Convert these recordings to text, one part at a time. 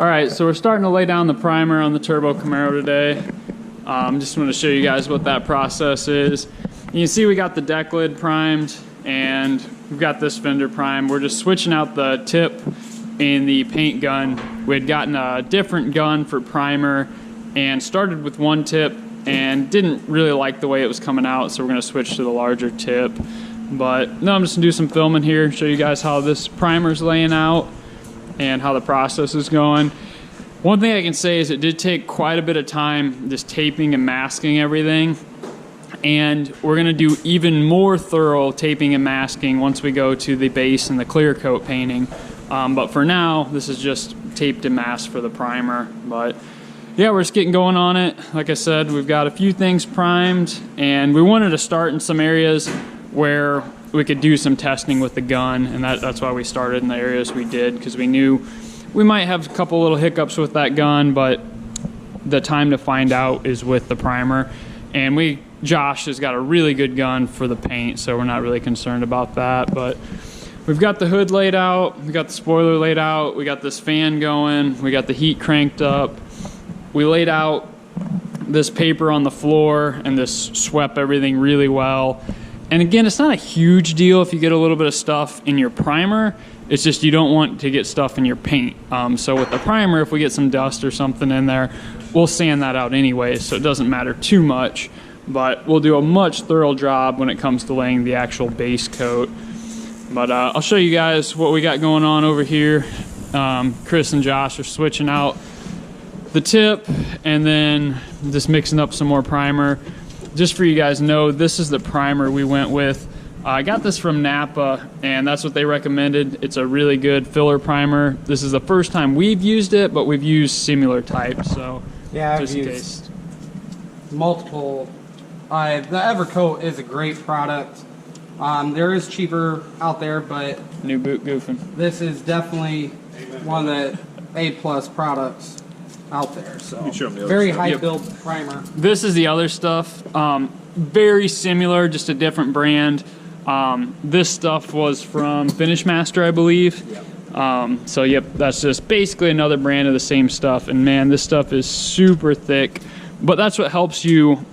All right, so we're starting to lay down the primer on the turbo Camaro today. Just want to show you guys what that process is. You can see we got the deck lid primed and we've got this fender primed. We're just switching out the tip in the paint gun. We had gotten a different gun for primer and started with one tip and didn't really like the way it was coming out, so we're gonna switch to the larger tip. But no, I'm just gonna do some filming here, show you guys how this primer's laying out and how the process is going. One thing I can say is it did take quite a bit of time just taping and masking everything, and we're gonna do even more thorough taping and masking once we go to the base and the clear coat painting. But for now, this is just taped and masked for the primer. But yeah, we're just getting going on it. Like I said, we've got a few things primed, and we wanted to start in some areas where we could do some testing with the gun, and that's why we started in the areas we did, because we knew we might have a couple little hiccups with that gun, but the time to find out is with the primer. And Josh has got a really good gun for the paint, so we're not really concerned about that. But we've got the hood laid out, we got the spoiler laid out, we got this fan going, we got the heat cranked up. We laid out this paper on the floor and this swept everything really well. And again, it's not a huge deal if you get a little bit of stuff in your primer. It's just you don't want to get stuff in your paint. So with the primer, if we get some dust or something in there, we'll sand that out anyway, so it doesn't matter too much. But we'll do a much thorough job when it comes to laying the actual base coat. But I'll show you guys what we got going on over here. Chris and Josh are switching out the tip and then just mixing up some more primer. Just for you guys to know, this is the primer we went with. I got this from Napa, and that's what they recommended. It's a really good filler primer. This is the first time we've used it, but we've used similar types, so yeah, just I've in used case. Multiple. The Evercoat is a great product. There is cheaper out there, but New boot goofing. this is definitely one of the A+ products out there. So very high build primer. This is the other stuff. Very similar, just a different brand. This stuff was from Finish Master, I believe. Yep. So yep, that's just basically another brand of the same stuff. And man, this stuff is super thick, but that's what helps you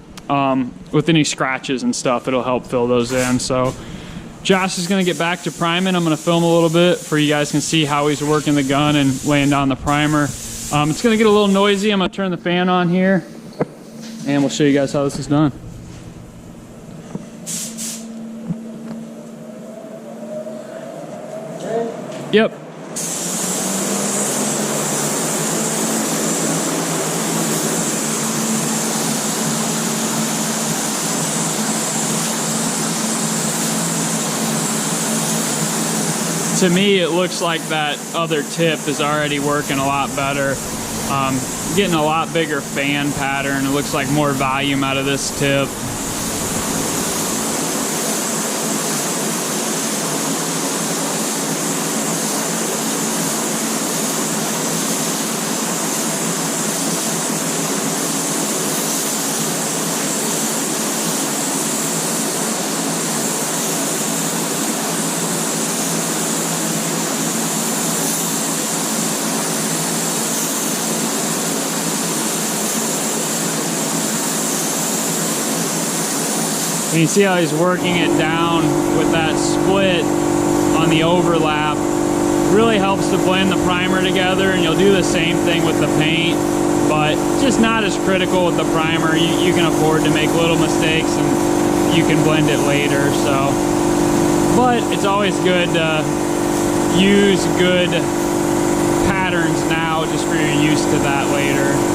with any scratches and stuff. It'll help fill those in. So Josh is gonna get back to priming. I'm gonna film a little bit for you guys can see how he's working the gun and laying down the primer. It's gonna get a little noisy. I'm gonna turn the fan on here and we'll show you guys how this is done. Yep. To me, it looks like that other tip is already working a lot better. Getting a lot bigger fan pattern. It looks like more volume out of this tip. You can see how he's working it down with that split on the overlap. Really helps to blend the primer together, and you'll do the same thing with the paint, but just not as critical with the primer. You can afford to make little mistakes and you can blend it later. So, but it's always good to use good patterns now just for you're used to that later.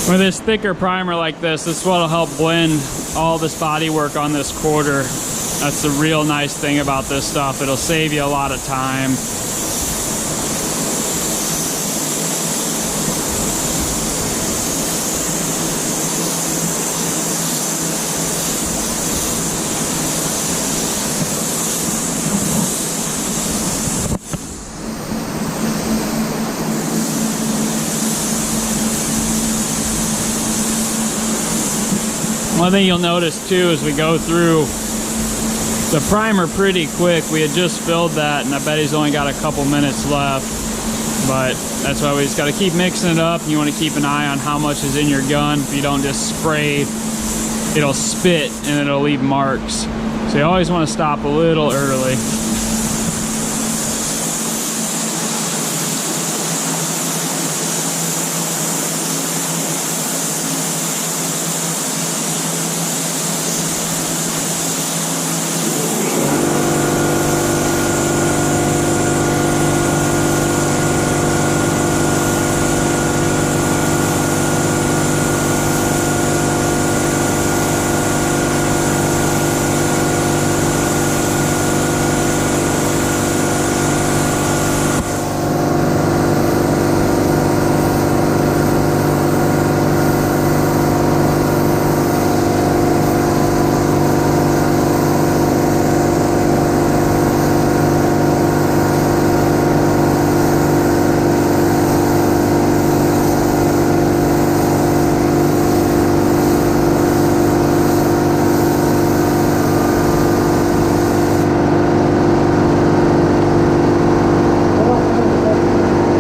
With this thicker primer like this is what'll help blend all this bodywork on this quarter. That's the real nice thing about this stuff. It'll save you a lot of time. One thing you'll notice too as we go through the primer pretty quick. We had just filled that and I bet he's only got a couple minutes left. But that's why we just got to keep mixing it up. You want to keep an eye on how much is in your gun. If you don't just spray, it'll spit and it'll leave marks. So you always want to stop a little early.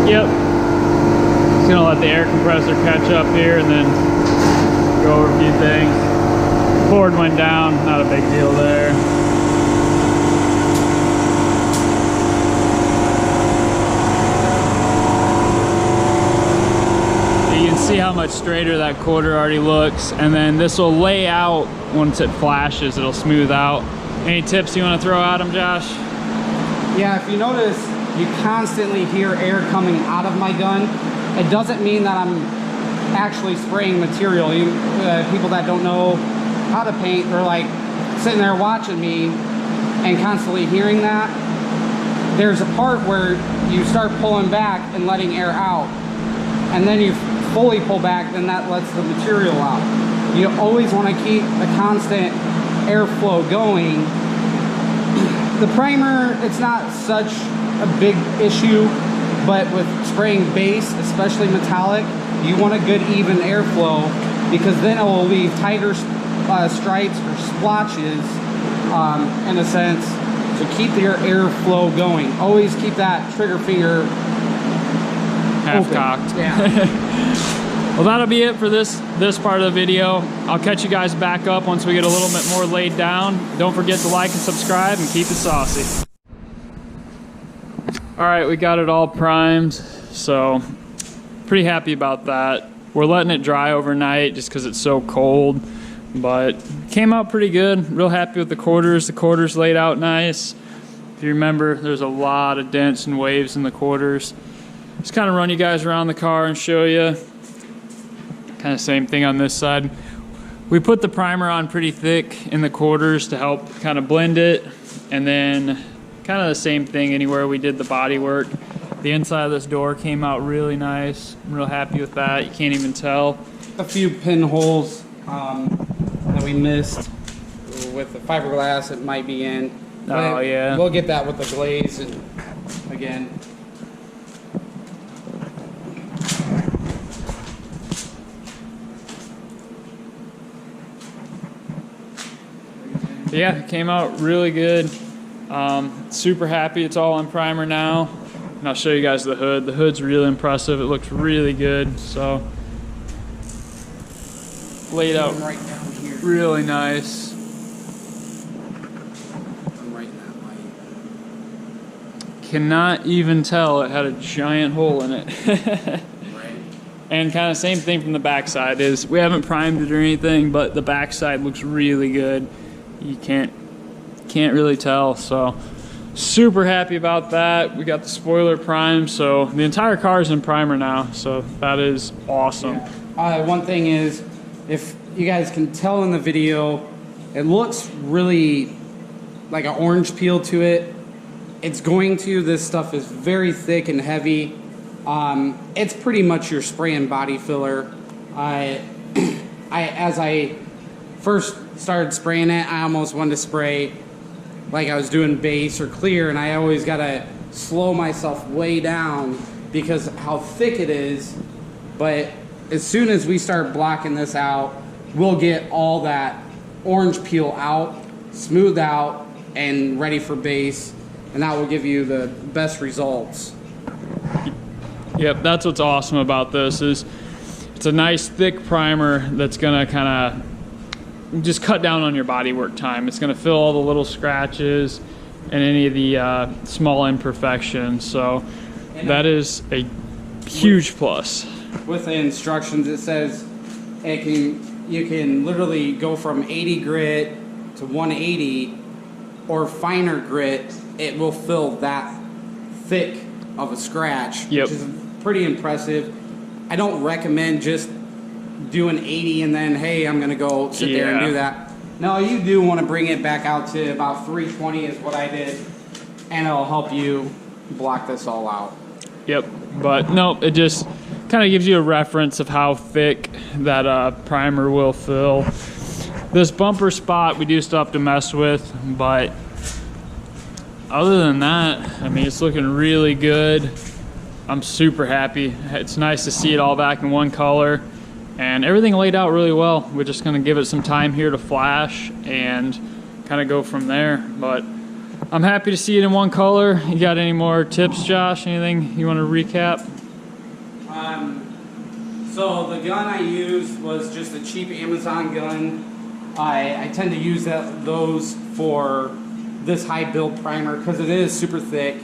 Yep. Just gonna let the air compressor catch up here and then go over a few things. Cord went down, not a big deal there. You can see how much straighter that quarter already looks, and then this will lay out once it flashes, it'll smooth out. Any tips you want to throw at them, Josh? Yeah, if you notice, you constantly hear air coming out of my gun. It doesn't mean that I'm actually spraying material. People that don't know how to paint, they're like sitting there watching me and constantly hearing that. There's a part where you start pulling back and letting air out, and then you fully pull back, then that lets the material out. You always want to keep a constant airflow going. The primer, it's not such a big issue, but with spraying base, especially metallic, you want a good even airflow, because then it will leave tighter stripes or splotches in a sense. So keep your airflow going. Always keep that trigger finger half open. cocked. Yeah. Well, that'll be it for this part of the video. I'll catch you guys back up once we get a little bit more laid down. Don't forget to like and subscribe and keep it saucy. All right, we got it all primed, so pretty happy about that. We're letting it dry overnight just because it's so cold, but came out pretty good. Real happy with the quarters. The quarters laid out nice. If you remember, there's a lot of dents and waves in the quarters. Just kind of run you guys around the car and show you. Kind of same thing on this side. We put the primer on pretty thick in the quarters to help kind of blend it, and then kind of the same thing anywhere we did the body work. The inside of this door came out really nice. I'm real happy with that. You can't even tell. A few pinholes that we missed with the fiberglass it might be in. Oh, yeah. We'll get that with the glaze and again. Yeah, it came out really good. Super happy it's all on primer now. And I'll show you guys the hood. The hood's really impressive. It looks really good. So laid out Right down here. really nice. I'm right in that light. Cannot even tell it had a giant hole in it. Right. And kind of same thing from the backside is we haven't primed it or anything, but the backside looks really good. You can't really tell. So super happy about that. We got the spoiler primed, so the entire car is in primer now, so that is awesome. Yeah. One thing is, if you guys can tell in the video, it looks really like an orange peel to it. It's going to. This stuff is very thick and heavy. It's pretty much your spray and body filler. As I first started spraying it, I almost wanted to spray like I was doing base or clear, and I always gotta slow myself way down because how thick it is. But as soon as we start blocking this out, we'll get all that orange peel out, smooth out, and ready for base, and that will give you the best results. Yep, that's what's awesome about this is it's a nice thick primer that's gonna kind of just cut down on your body work time. It's gonna fill all the little scratches and any of the small imperfections. So that is a huge plus. With the instructions, it says you can literally go from 80 grit to 180 or finer grit. It will fill that thick of a scratch, yep, which is pretty impressive. I don't recommend just doing 80 and then, hey, I'm gonna go sit there and do that. No, you do want to bring it back out to about 320 is what I did, and it'll help you block this all out. Yep, but no, it just kind of gives you a reference of how thick that primer will fill. This bumper spot we do still have to mess with, but other than that, I mean, it's looking really good. I'm super happy. It's nice to see it all back in one color, and everything laid out really well. We're just gonna give it some time here to flash and kind of go from there. But I'm happy to see it in one color. You got any more tips, Josh? Anything you want to recap? So the gun I used was just a cheap Amazon gun. I tend to use those for this high build primer because it is super thick.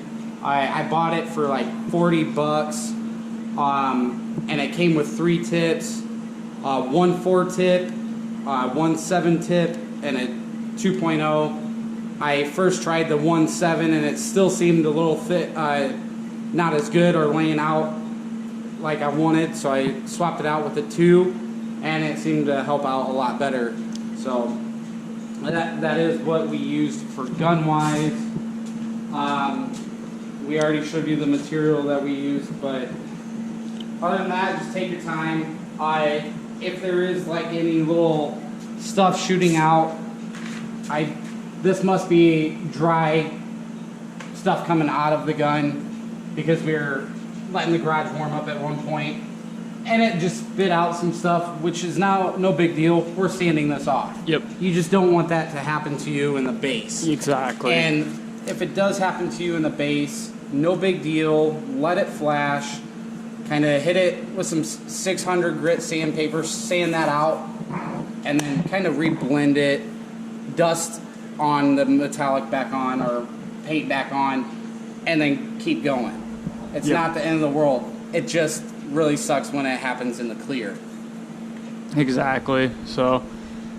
I bought it for like 40 bucks, and it came with 3 tips, 1 4 tip, 1 7 tip, and a 2.0. I first tried the 1 7 and it still seemed a little thick, not as good or laying out like I wanted, so I swapped it out with the 2, and it seemed to help out a lot better. So that is what we used for gun wise. We already showed you the material that we used, but other than that, just take your time. If there is like any little stuff shooting out, this must be dry stuff coming out of the gun because we were letting the garage warm up at one point, and it just spit out some stuff, which is now no big deal. We're sanding this off. Yep. You just don't want that to happen to you in the base. Exactly. And if it does happen to you in the base, no big deal. Let it flash. Kind of hit it with some 600 grit sandpaper, sand that out, and then kind of reblend it. Dust on the metallic back on or paint back on, and then keep going. It's not the end of the world. It just really sucks when it happens in the clear. Exactly. So,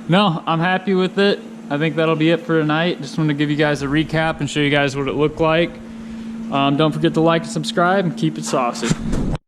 no, I'm happy with it. I think that'll be it for tonight. Just want to give you guys a recap and show you guys what it looked like. Don't forget to like and subscribe and keep it saucy.